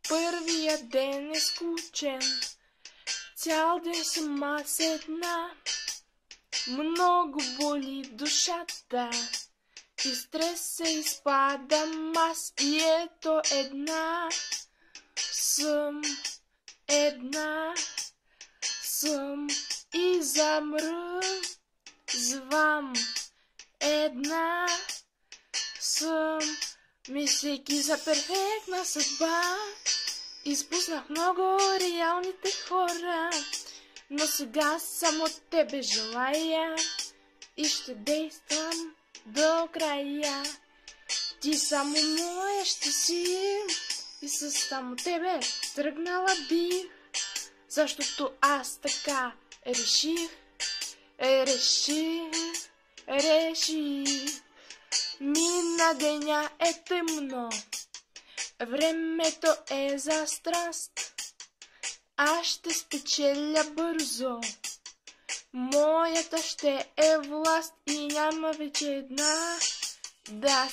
Първия ден е скучен, цял ден съм аз една. Много боли душата и стрес се изпадам аз. И ето една съм и замръзвам. Една съм, мислейки за перфектна съдба. Изпуснах много реалните хора, но сега само тебе желая и ще действам до края. Ти само моя ще си и със само тебе тръгнала бих, защото аз така реших. Мина деня е тъмно, времето е за страст. Аз ще спечеля бързо, моята ще е власт и няма вече една. Да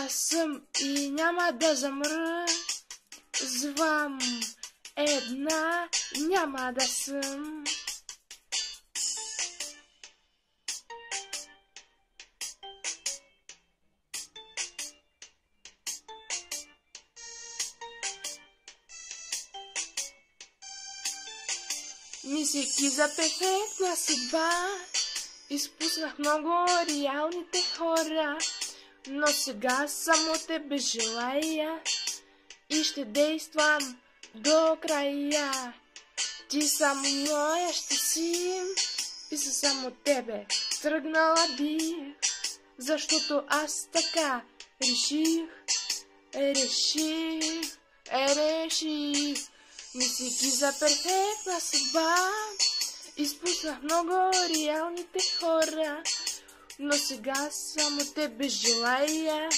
съм и няма да замръзвам. Една няма да съм. Мислейки за перфектна съдба, изпуснах много реалните хора, но сега само тебе желая и ще действам до края. Ти само моя ще си и със само тебе тръгнала бих, защото аз така реших. Мислейки за перфектна съдба, изпуснах много реалните хора, но сега само тебе желая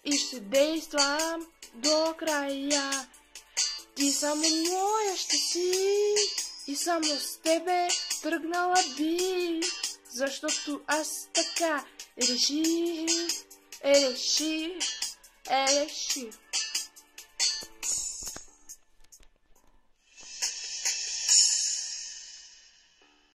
и ще действам до края. Ти само моя ще си и само с тебе тръгнала бих, защото аз така реших.